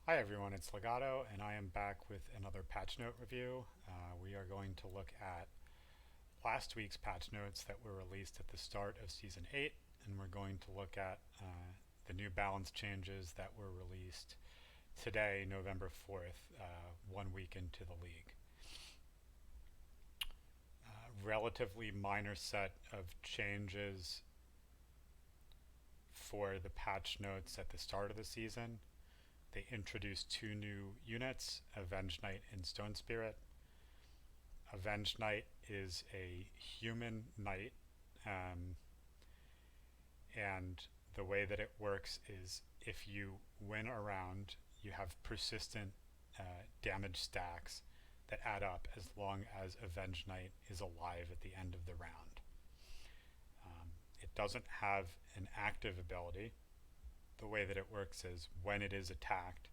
Hi everyone, it's Legato, and I am back with another patch note review. We are going to look at last week's patch notes that were released at the start of Season 8, and we're going to look at the new balance changes that were released today, November 4th, 1 week into the league. Relatively minor set of changes for the patch notes at the start of the season. They introduced two new units, Avengers Night and Stone Spirit. Avengers Night is a human knight, um, and the way that it works is if you win a round, you have persistent damage stacks that add up as long as Avengers Night is alive at the end of the round. It doesn't have an active ability. The way that it works is when it is attacked,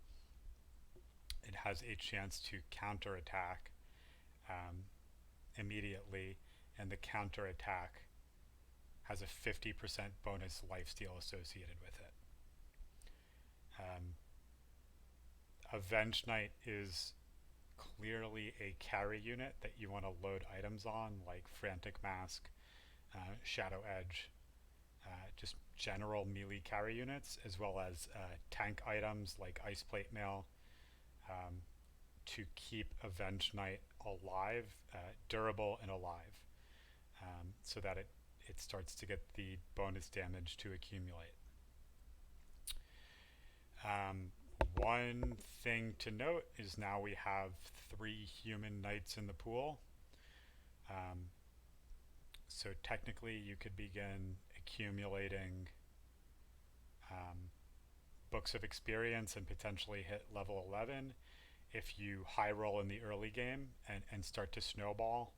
it has a chance to counterattack um, immediately, and the counterattack has a 50% bonus lifesteal associated with it. Avengers Night is clearly a carry unit that you want to load items on, like Frantic Mask, Shadow Edge, just general melee carry units, as well as tank items like Ice Plate Mail, to keep Avengers Night alive, durable and alive, so that it starts to get the bonus damage to accumulate. One thing to note is now we have 3 human knights in the pool. So technically you could begin accumulating books of experience and potentially hit level 11 if you high roll in the early game and start to snowball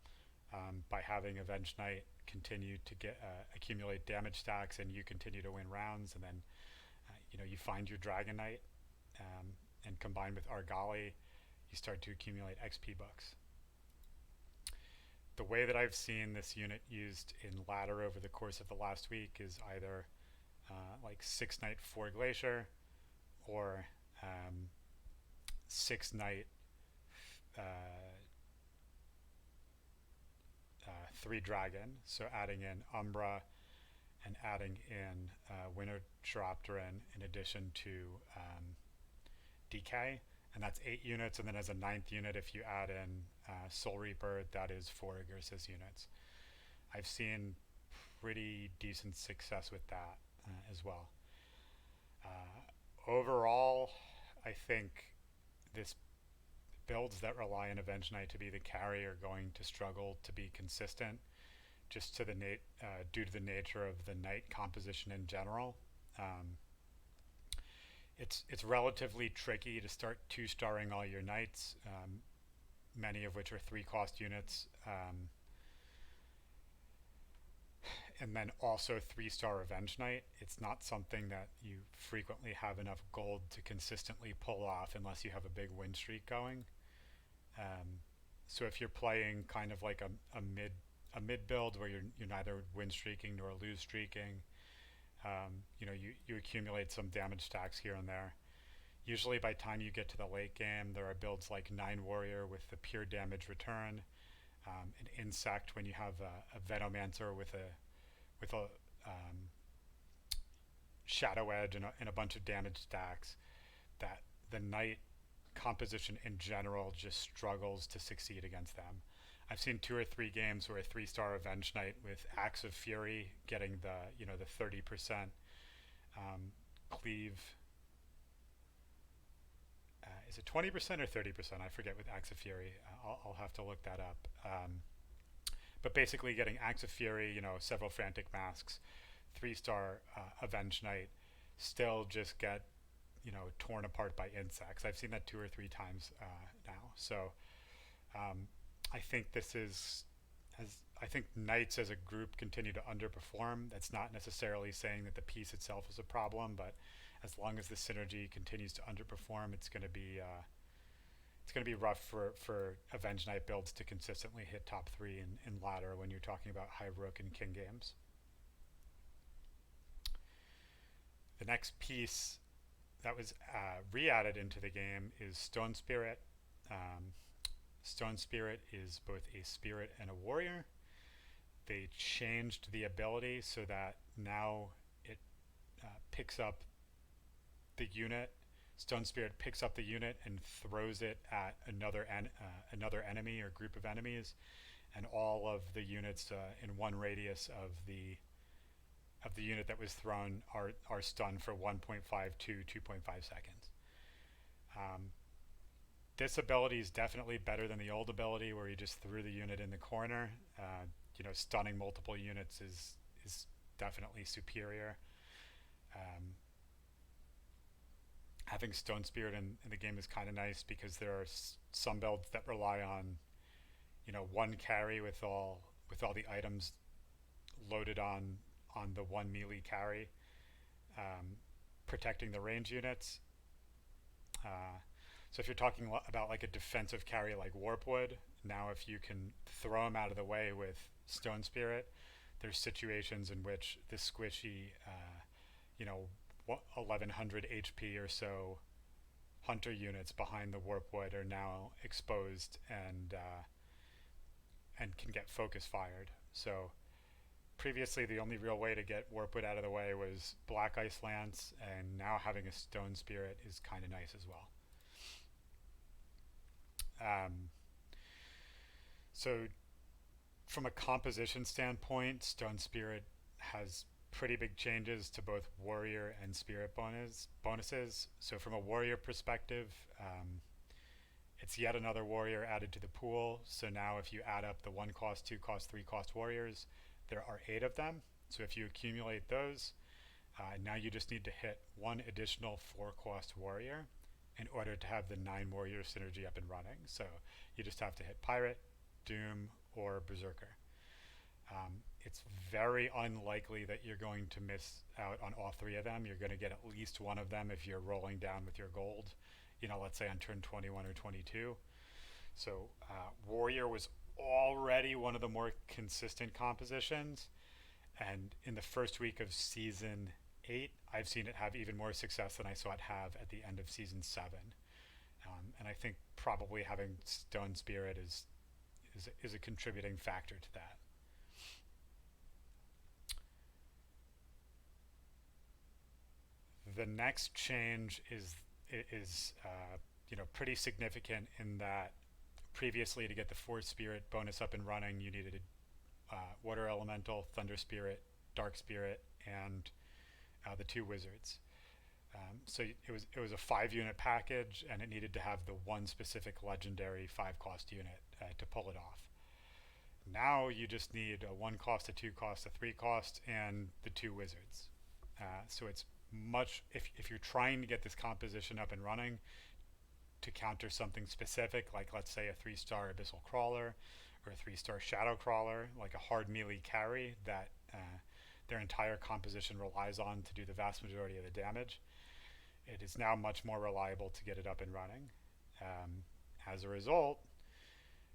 by having Avengers Night continue to get accumulate damage stacks, and you continue to win rounds, and then you find your Dragon Knight, and combined with Argali, you start to accumulate XP books. The way that I've seen this unit used in ladder over the course of the last week is either like 6 Knight 4 Glacier, or 6 Knight 3 Dragon, so adding in Umbra and adding in Winter Chiropteran in addition to DK, and that's 8 units, and then as a 9th unit, if you add in Soul Reaper, that is 4 Agursis units. I've seen pretty decent success with that as well. Overall, I think this builds that rely on Avengers Night to be the carry are going to struggle to be consistent, just to the due to the nature of the knight composition in general. It's relatively tricky to start 2-starring all your knights, many of which are 3-cost units, and then also 3-star Avengers Night. It's not something that you frequently have enough gold to consistently pull off unless you have a big win streak going. So if you're playing kind of like a mid build where you're neither win streaking nor lose streaking, you accumulate some damage stacks here and there. Usually by the time you get to the late game, there are builds like 9 Warrior with the pure damage return, an Insect when you have a Venomancer with a Shadow Edge and a bunch of damage stacks, that the Knight composition in general just struggles to succeed against them. I've seen 2 or 3 games where a 3-star Avengers Night with Axe of Fury getting the 30% cleave. Is it 20% or 30%? I forget with Axe of Fury. I'll have to look that up. But basically getting Axe of Fury, several Frantic Masks, 3-star Avengers Night, still just get torn apart by insects. I've seen that 2 or 3 times now. So I think I think knights as a group continue to underperform. That's not necessarily saying that the piece itself is a problem, but as long as the synergy continues to underperform, it's going to be rough for Avengers Night builds to consistently hit top 3 in ladder when you're talking about high Rook and King games. The next piece that was re-added into the game is Stone Spirit. Um, Stone Spirit is both a spirit and a warrior. They changed the ability so that now it picks up the unit. Stone Spirit picks up the unit and throws it at another enemy or group of enemies, and all of the units in one radius of the unit that was thrown are stunned for 1.5 to 2.5 seconds. Um, this ability is definitely better than the old ability where you just threw the unit in the corner. Stunning multiple units is definitely superior. Um, Having Stone Spirit in the game is kind of nice because there are some builds that rely on one carry with all the items loaded on the one melee carry, um, protecting the range units. Uh, so if you're talking about like a defensive carry like Warpwood, now if you can throw them out of the way with Stone Spirit, there's situations in which the squishy, you know, 1100 HP or so hunter units behind the Warpwood are now exposed and can get focus fired. So previously the only real way to get Warpwood out of the way was Black Ice Lance, and now having a Stone Spirit is kind of nice as well. Um, so from a composition standpoint, Stone Spirit has pretty big changes to both warrior and spirit bonuses. So from a warrior perspective, it's yet another warrior added to the pool. So now if you add up the 1 cost, 2 cost, 3 cost warriors, there are 8 of them. So if you accumulate those, now you just need to hit 1 additional 4 cost warrior in order to have the 9 warrior synergy up and running. So you just have to hit Pirate, Doom, or Berserker. It's very unlikely that you're going to miss out on all 3 of them. You're going to get at least one of them if you're rolling down with your gold, let's say on turn 21 or 22. So Warrior was already one of the more consistent compositions, and in the first week of Season 8, I've seen it have even more success than I saw it have at the end of Season 7. And I think probably having Stone Spirit is a contributing factor to that. The next change is pretty significant in that previously to get the Force Spirit bonus up and running, you needed a Water Elemental, Thunder Spirit, Dark Spirit, and the 2 wizards. So it was a 5-unit package, and it needed to have the one specific legendary 5-cost unit to pull it off. Now you just need a 1 cost, a 2 cost, a 3 cost, and the 2 wizards. So it's much, if you're trying to get this composition up and running to counter something specific, like let's say a 3-star Abyssal Crawler or a 3-star Shadow Crawler, like a hard melee carry that their entire composition relies on to do the vast majority of the damage, it is now much more reliable to get it up and running. As a result,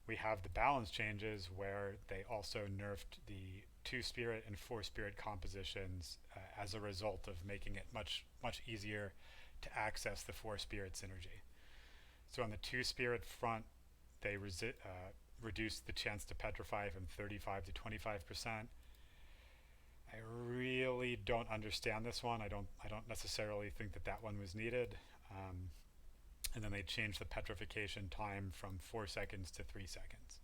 we have the balance changes where they also nerfed the 2 spirit and 4 spirit compositions as a result of making it much easier to access the 4 spirit synergy. So on the 2 spirit front, they reduced the chance to petrify from 35 to 25%. I really don't understand this one. I don't necessarily think that one was needed. And then they changed the petrification time from 4 seconds to 3 seconds.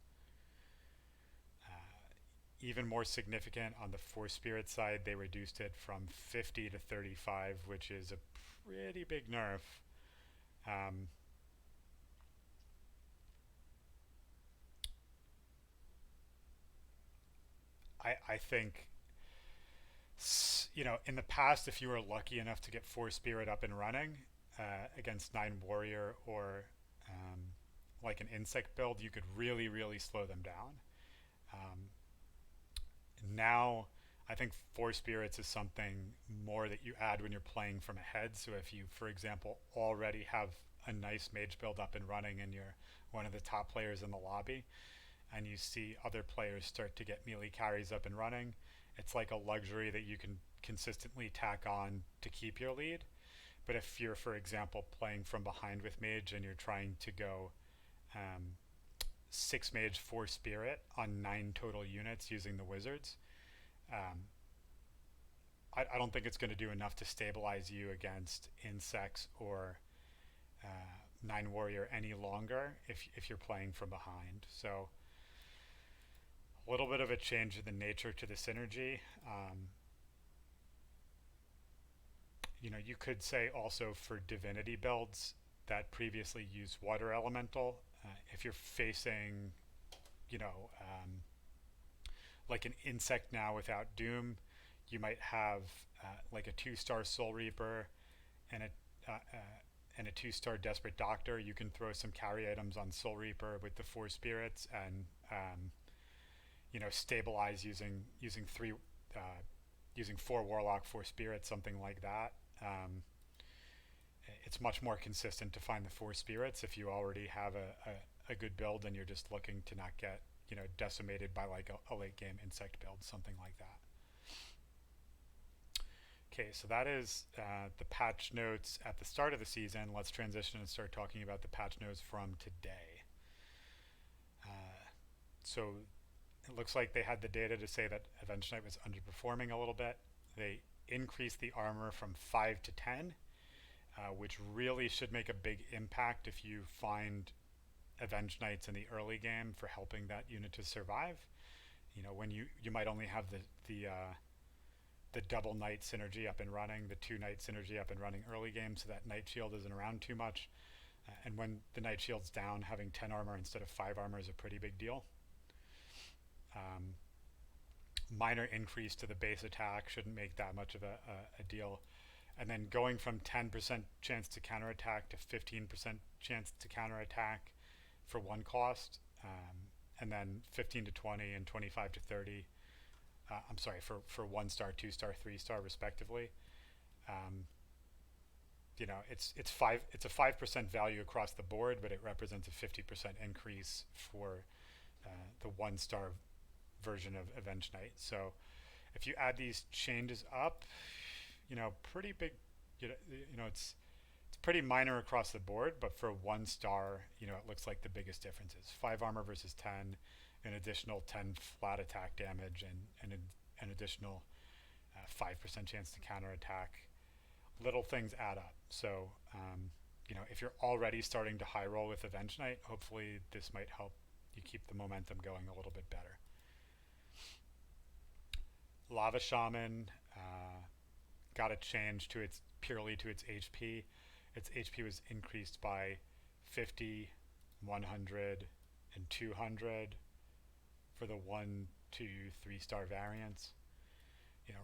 Even more significant on the 4 spirit side, they reduced it from 50 to 35, which is a pretty big nerf. I think, in the past, if you were lucky enough to get 4 spirit up and running against 9 warrior or like an insect build, you could really slow them down. Now I think 4 spirits is something more that you add when you're playing from ahead. So if you, for example, already have a nice mage build up and running and you're one of the top players in the lobby, and you see other players start to get melee carries up and running, it's like a luxury that you can consistently tack on to keep your lead. But if you're, for example, playing from behind with mage and you're trying to go um, 6 mage 4 spirit on 9 total units using the wizards, um, I don't think it's going to do enough to stabilize you against insects or 9 warrior any longer if you're playing from behind. So a little bit of a change in the nature to the synergy. You could say also for divinity builds that previously used water elemental, if you're facing, you know, like an insect now without doom, you might have like a 2-star soul reaper and a 2-star desperate doctor. You can throw some carry items on soul reaper with the 4 spirits and stabilize using 3 using 4 warlock 4 spirits, something like that. It's much more consistent to find the 4 spirits if you already have a good build and you're just looking to not get decimated by like a late game insect build, something like that. Okay, so that is the patch notes at the start of the season. Let's transition and start talking about the patch notes from today. So it looks like they had the data to say that Avengers Night was underperforming a little bit. They increased the armor from 5 to 10, which really should make a big impact if you find Avengers Knights in the early game for helping that unit to survive. When you might only have the double Knight synergy up and running, the 2 Knight synergy up and running early game, so that Knight Shield isn't around too much. And when the Knight Shield's down, having 10 armor instead of 5 armor is a pretty big deal. Minor increase to the base attack shouldn't make that much of a deal. And then going from 10% chance to counterattack to 15% chance to counterattack for 1 cost, and then 15 to 20 and 25 to 30. I'm sorry, for 1-star, 2-star, 3-star respectively. It's a 5% value across the board, but it represents a 50% increase for the 1-star version of Avengers Night. So if you add these changes up, pretty big, it's pretty minor across the board, but for 1-star, it looks like the biggest difference is 5 armor versus 10, an additional 10 flat attack damage, and an additional 5% chance to counterattack. Little things add up. So, if you're already starting to high roll with Avengers Night, hopefully this might help you keep the momentum going a little bit better. Lava Shaman got a change purely to its HP. Its HP was increased by 50, 100, and 200 for the 1, 2, 3-star variants.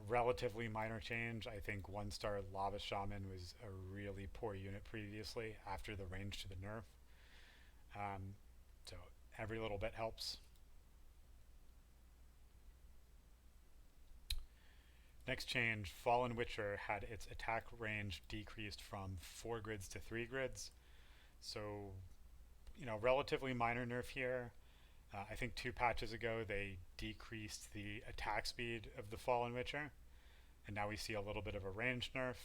Relatively minor change. I think 1-star Lava Shaman was a really poor unit previously after the range to the nerf. So every little bit helps. Next change, Fallen Witcher had its attack range decreased from 4 grids to 3 grids. So, relatively minor nerf here. I think 2 patches ago they decreased the attack speed of the Fallen Witcher, and now we see a little bit of a range nerf.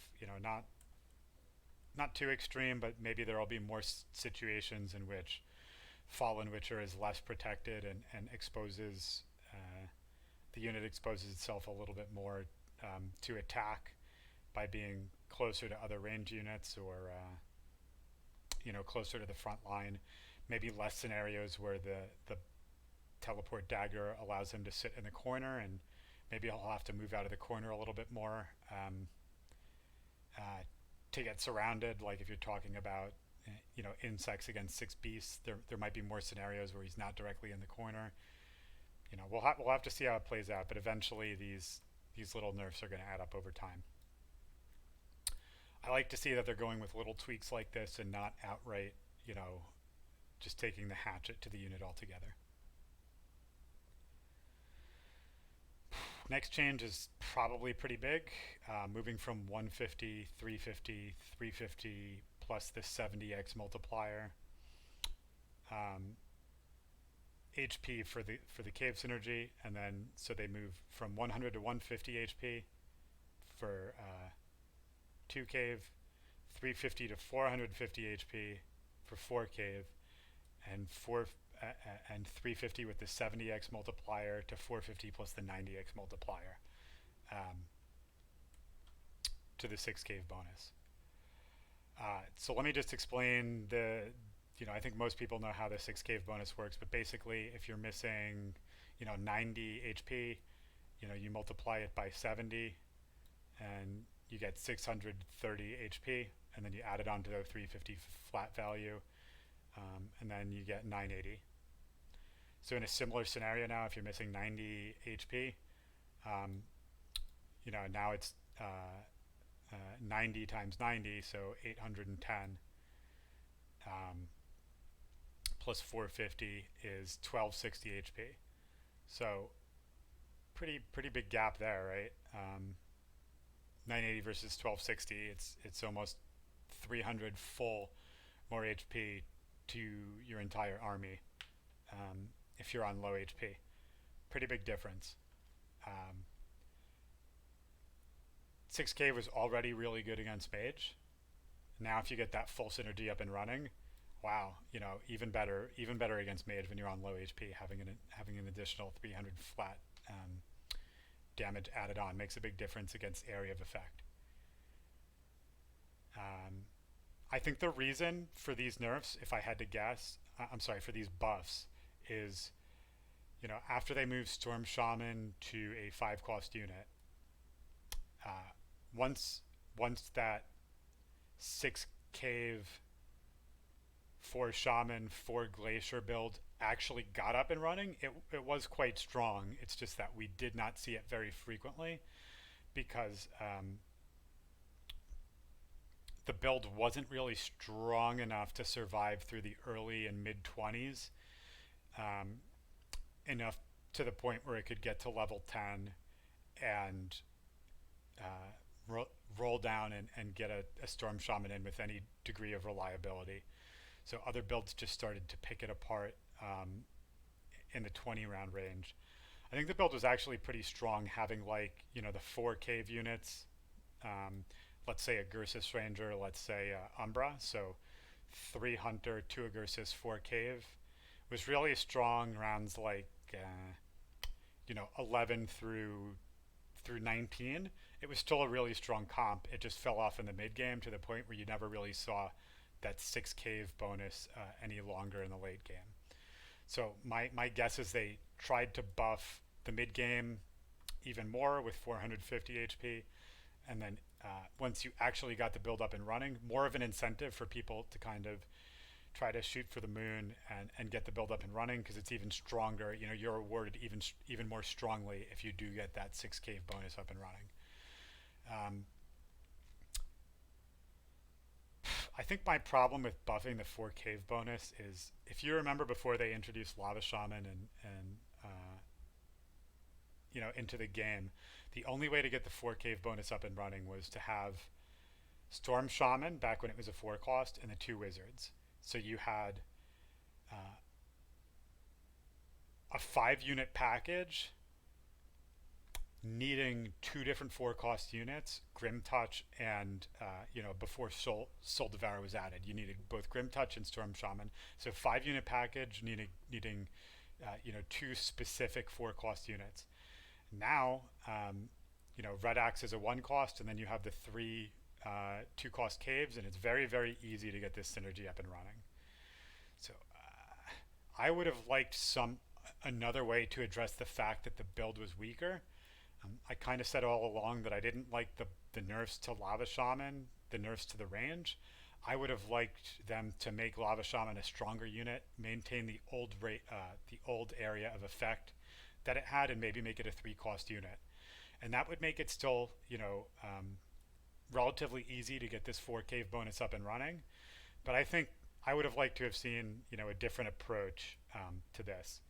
Not too extreme, but maybe there will be more situations in which Fallen Witcher is less protected and exposes the unit exposes itself a little bit more to attack by being closer to other range units or closer to the front line. Maybe less scenarios where the teleport dagger allows him to sit in the corner, and maybe I'll have to move out of the corner a little bit more to get surrounded. Like if you're talking about insects against 6 beasts, there might be more scenarios where he's not directly in the corner. We'll have to see how it plays out, but eventually these little nerfs are going to add up over time. I like to see that they're going with little tweaks like this and not outright, just taking the hatchet to the unit altogether. Next change is probably pretty big, moving from 150, 350, 350 plus the 70x multiplier. HP for the cave synergy, and then so they move from 100 to 150 HP for 2 cave, 350 to 450 HP for 4 cave, and 350 with the 70x multiplier to 450 plus the 90x multiplier um, to the 6 cave bonus. So let me just explain I think most people know how the 6 cave bonus works, but basically if you're missing, 90 HP, you multiply it by 70 and you get 630 HP, and then you add it onto the 350 flat value, and then you get 980. So in a similar scenario now, if you're missing 90 HP, um, now it's 90 times 90, so 810, um, plus 450 is 1260 HP. So pretty big gap there, right? 980 versus 1260, it's almost 300 full more HP to your entire army if you're on low HP. Pretty big difference. 6K was already really good against mage. Now if you get that full synergy up and running, wow, even better against mage when you're on low HP. Having an additional 300 flat damage added on makes a big difference against area of effect. I think the reason for these nerfs, if I had to guess, for these buffs, is after they moved Storm Shaman to a 5-cost unit, once that 6 cave 4 Shaman 4 Glacier build actually got up and running, it was quite strong. It's just that we did not see it very frequently because the build wasn't really strong enough to survive through the early and mid 20s, enough to the point where it could get to level 10 and roll down and get a Storm Shaman in with any degree of reliability. So other builds just started to pick it apart in the 20 round range. I think the build was actually pretty strong, having the 4 cave units, let's say a Gursus Ranger, let's say Umbra, so 3 Hunter, 2 Agursus, 4 cave, was really strong rounds 11 through 19. It was still a really strong comp. It just fell off in the mid game to the point where you never really saw that 6 cave bonus any longer in the late game. So my guess is they tried to buff the mid game even more with 450 HP, and then once you actually got the build up and running, more of an incentive for people to kind of try to shoot for the moon and get the build up and running, because it's even stronger. You're rewarded even more strongly if you do get that 6 cave bonus up and running. I think my problem with buffing the 4 cave bonus is, if you remember before they introduced Lava Shaman and into the game, the only way to get the 4 cave bonus up and running was to have Storm Shaman back when it was a 4 cost and the 2 wizards. So you had a 5 unit package needing 2 different 4 cost units, Grim Touch and before Soul Devourer was added, you needed both Grim Touch and Storm Shaman. So 5 unit package needing 2 specific 4 cost units. Now Red Axe is a 1 cost, and then you have the 3 2 cost caves, and it's very, very easy to get this synergy up and running. So I would have liked another way to address the fact that the build was weaker. I kind of said all along that I didn't like the nerfs to Lava Shaman, the nerfs to the range. I would have liked them to make Lava Shaman a stronger unit, maintain the old area of effect that it had, and maybe make it a 3 cost unit. And that would make it still, relatively easy to get this 4 cave bonus up and running. But I think I would have liked to have seen, a different approach to this.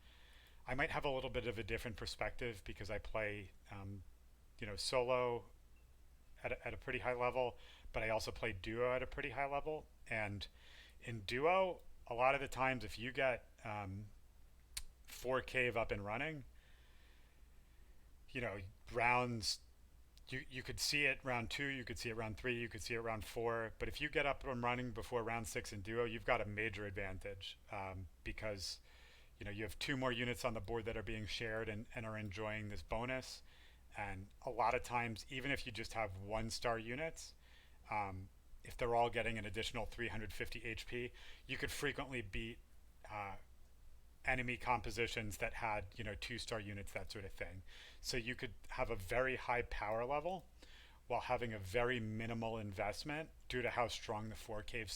I might have a little bit of a different perspective because I play, solo at a pretty high level, but I also play duo at a pretty high level. And in duo, a lot of the times, if you get 4 cave up and running, rounds you could see it round 2, you could see it round 3, you could see it round 4. But if you get up and running before round 6 in duo, you've got a major advantage, because you have 2 more units on the board that are being shared and are enjoying this bonus. And a lot of times, even if you just have 1-star units, if they're all getting an additional 350 HP, you could frequently beat uh, enemy compositions that had 2-star units, that sort of thing. So you could have a very high power level while having a very minimal investment due to how strong the 4 cave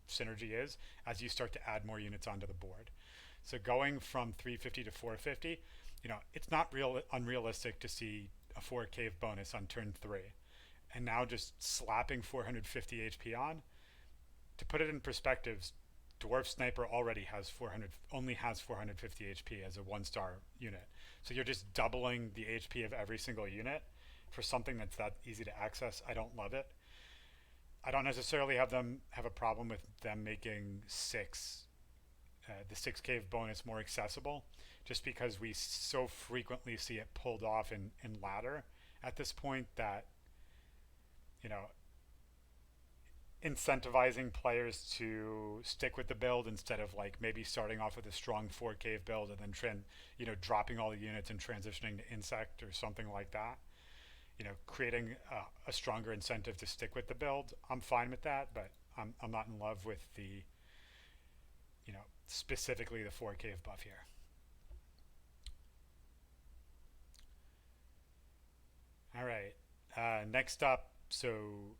synergy is as you start to add more units onto the board. So going from 350 to 450, it's not unrealistic to see a 4 cave bonus on turn 3. And now just slapping 450 HP on, to put it in perspective, Dwarf Sniper already only has 450 HP as a 1-star unit. So you're just doubling the HP of every single unit for something that's that easy to access. I don't love it. I don't necessarily have a problem with them making the 6 cave bonus more accessible, just because we so frequently see it pulled off in ladder at this point that you know incentivizing players to stick with the build instead of like maybe starting off with a strong 4 cave build and then dropping all the units and transitioning to insect or something like that. Creating a stronger incentive to stick with the build. I'm fine with that, but I'm not in love with the specifically the 4 cave buff here. All right. Next up, so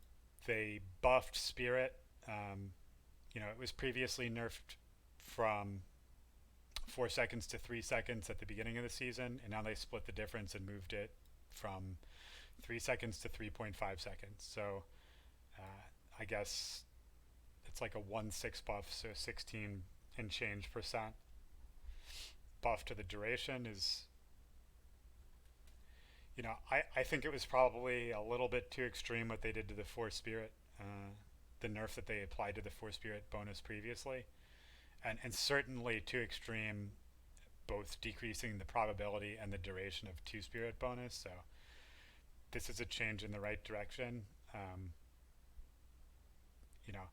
they buffed Spirit. It was previously nerfed from 4 seconds to 3 seconds at the beginning of the season, and now they split the difference and moved it from 3 seconds to 3.5 seconds. So I guess it's like a 1/6 buff, so 16 and change percent buff to the duration is, I think it was probably a little bit too extreme what they did to the Force Spirit, the nerf that they applied to the Force Spirit bonus previously, and certainly too extreme, both decreasing the probability and the duration of 2 Spirit bonus. So this is a change in the right direction. You know,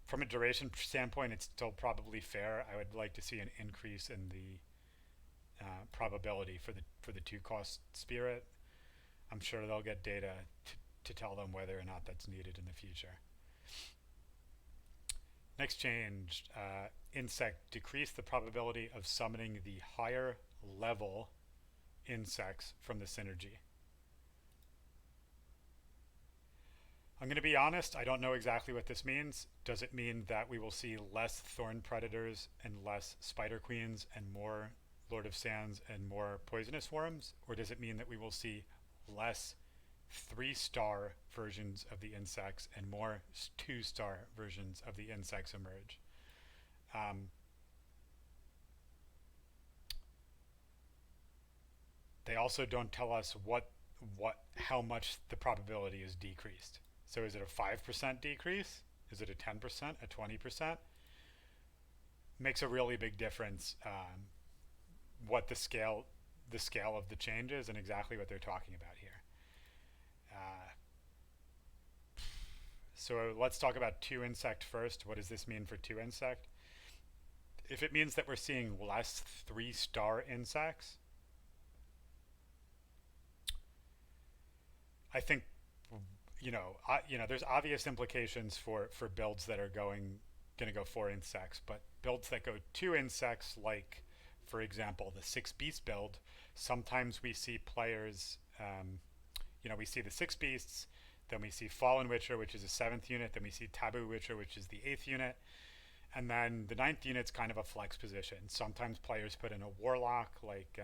from a duration standpoint, it's still probably fair. I would like to see an increase in the probability for the 2-cost Spirit. I'm sure they'll get data to tell them whether or not that's needed in the future. Next change, insect, decrease the probability of summoning the higher level insects from the synergy. I'm going to be honest, I don't know exactly what this means. Does it mean that we will see less Thorn Predators and less Spider Queens and more Lord of Sands and more Poisonous Worms? Or does it mean that we will see less 3-star versions of the insects and more 2-star versions of the insects emerge? They also don't tell us how much the probability is decreased. So is it a 5% decrease? Is it a 10%, a 20%? Makes a really big difference what the scale of the change is and exactly what they're talking about here. So let's talk about 2 insect first. What does this mean for 2 insect? If it means that we're seeing less 3-star insects, I think there's obvious implications for builds that are going to go 4 insects, but builds that go 2 insects, like for example the 6 beast build, sometimes we see players, we see the 6 beasts, then we see Fallen Witcher, which is a 7th unit, then we see Taboo Witcher, which is the 8th unit, and then the 9th unit's kind of a flex position. Sometimes players put in a Warlock like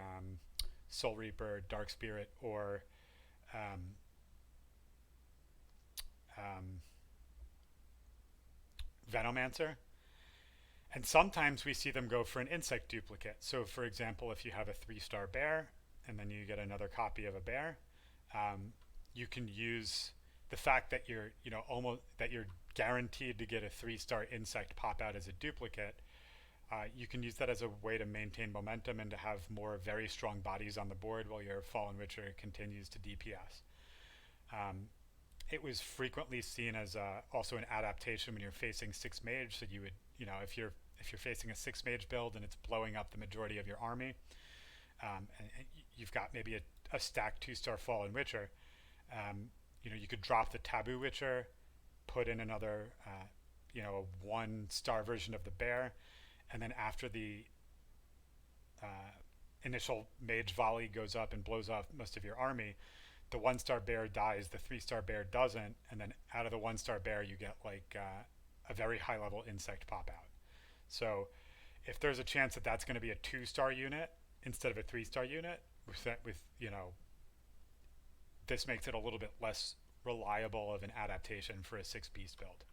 Soul Reaper, Dark Spirit, or Venomancer. And sometimes we see them go for an insect duplicate. So for example, if you have a 3-star bear and then you get another copy of a bear, you can use the fact that you're guaranteed to get a 3-star insect pop out as a duplicate. You can use that as a way to maintain momentum and to have more very strong bodies on the board while your Fallen Witcher continues to DPS. Um, it was frequently seen as also an adaptation when you're facing six mage. So you would, if you're facing a six mage build and it's blowing up the majority of your army, and you've got maybe a stacked 2-star Fallen Witcher, you could drop the Taboo Witcher, put in another, a 1-star version of the bear, and then after the uh, initial mage volley goes up and blows off most of your army, the 1-star bear dies, the 3-star bear doesn't, and then out of the 1-star bear you get like a very high level insect pop out. So if there's a chance that that's going to be a 2-star unit instead of a 3-star unit, this makes it a little bit less reliable of an adaptation for a 6 beast build.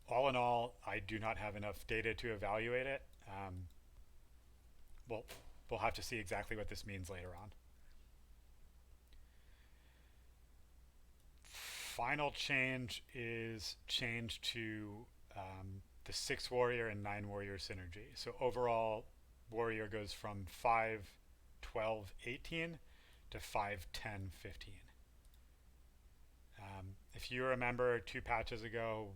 All in all, I do not have enough data to evaluate it. Well, we'll have to see exactly what this means later on. Final change is change to the 6 warrior and 9 warrior synergy. So overall, warrior goes from 5, 12, 18 to 5, 10, 15. If you remember 2 patches ago,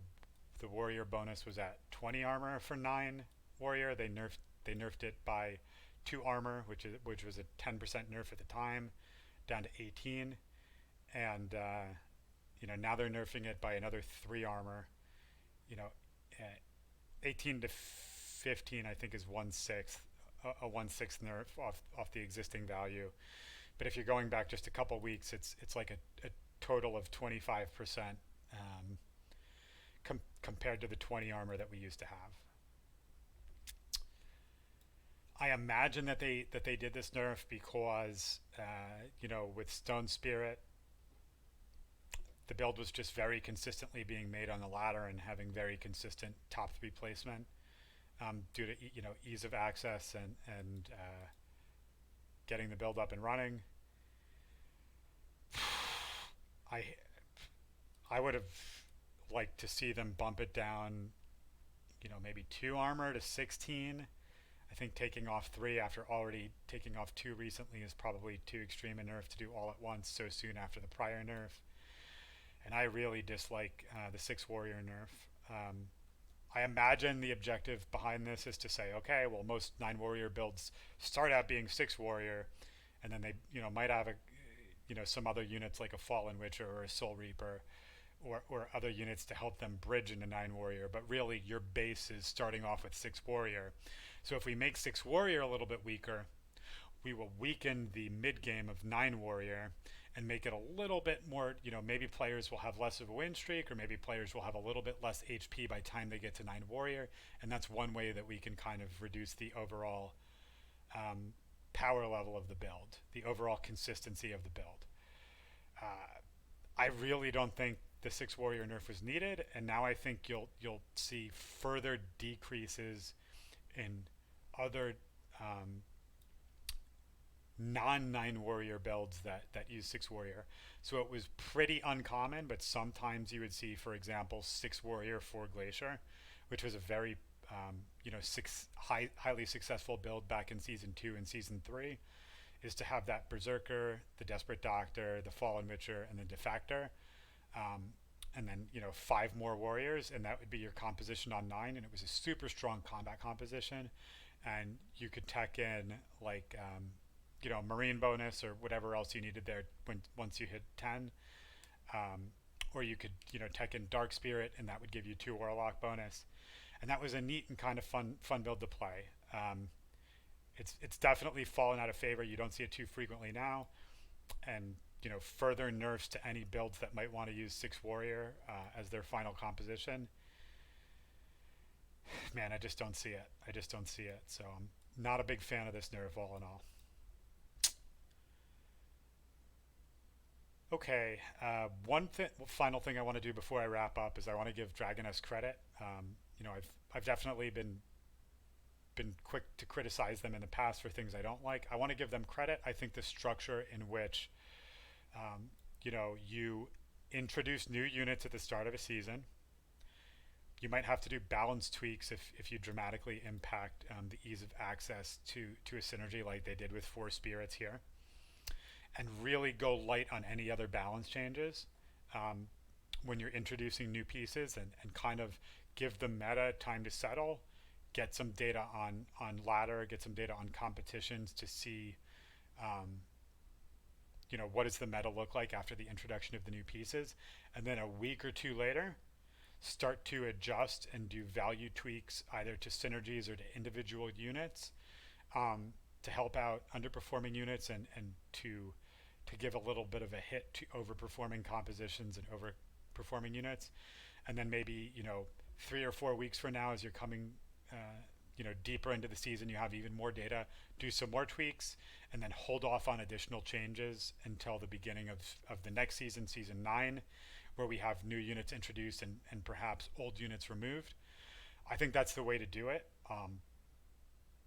the warrior bonus was at 20 armor for 9 warrior. They nerfed it by 2 armor, which was a 10% nerf at the time, down to 18, and now they're nerfing it by another 3 armor. You know, 18 to 15 I think is 1/6, a 1/6 nerf off the existing value. But if you're going back just a couple weeks, it's like a total of 25% compared to the 20 armor that we used to have. I imagine that they did this nerf because with Stone Spirit, the build was just very consistently being made on the ladder and having very consistent top 3 placement due to ease of access and getting the build up and running. I would have liked to see them bump it down, maybe 2 armor to 16. I think taking off 3 after already taking off 2 recently is probably too extreme a nerf to do all at once so soon after the prior nerf. And I really dislike the 6 warrior nerf. I imagine the objective behind this is to say, okay, well, most 9 warrior builds start out being 6 warrior, and then they might have some other units like a Fallen Witcher or a Soul Reaper, or other units to help them bridge into 9 warrior. But really, your base is starting off with 6 warrior. So if we make 6 warrior a little bit weaker, we will weaken the mid game of 9 warrior and make it a little bit more, maybe players will have less of a win streak, or maybe players will have a little bit less HP by the time they get to 9 warrior. And that's one way that we can kind of reduce the overall power level of the build, the overall consistency of the build. I really don't think the 6 warrior nerf was needed, and now I think you'll see further decreases in other non-9 warrior builds that use 6 warrior. So it was pretty uncommon, but sometimes you would see, for example, 6 warrior 4 glacier, which was a very highly successful build back in season 2 and season 3, is to have that berserker, the desperate doctor, the Fallen Witcher, and the defector, and then 5 more warriors, and that would be your composition on 9. And it was a super strong combat composition, and you could tech in like marine bonus or whatever else you needed there once you hit 10, or you could tech in dark spirit, and that would give you 2 warlock bonus. And that was a neat and kind of fun build to play. It's definitely fallen out of favor. You don't see it too frequently now, and further nerfs to any builds that might want to use 6 warrior as their final composition. Man, I just don't see it. So I'm not a big fan of this nerf all in all. Okay, final thing I want to do before I wrap up is I want to give Dragoness credit. I've definitely been quick to criticize them in the past for things I don't like. I want to give them credit. I think the structure in which you introduce new units at the start of a season. You might have to do balance tweaks if you dramatically impact the ease of access to a synergy like they did with 4 spirits here. and really go light on any other balance changes um, when you're introducing new pieces, and kind of give the meta time to settle, get some data on ladder, get some data on competitions to see what does the meta look like after the introduction of the new pieces, and then a week or two later start to adjust and do value tweaks either to synergies or to individual units, to help out underperforming units, and to give a little bit of a hit to overperforming compositions and overperforming units. And then maybe 3 or 4 weeks from now, as you're coming deeper into the season, you have even more data, do some more tweaks, and then hold off on additional changes until the beginning of the next season, season 9, where we have new units introduced, and perhaps old units removed. I think that's the way to do it.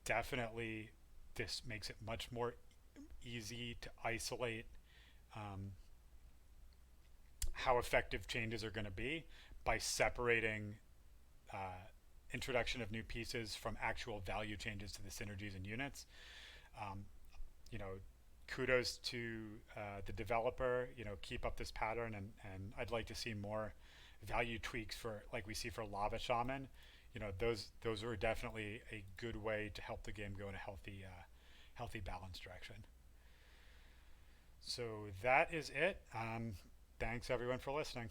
Definitely, this makes it much more easy to isolate um, how effective changes are going to be by separating uh, introduction of new pieces from actual value changes to the synergies and units. Um, you know, Kudos to the developer. Keep up this pattern, and I'd like to see more value tweaks for, like we see for Lava Shaman. Those are definitely a good way to help the game go in a healthy balance direction. So that is it. Thanks everyone for listening.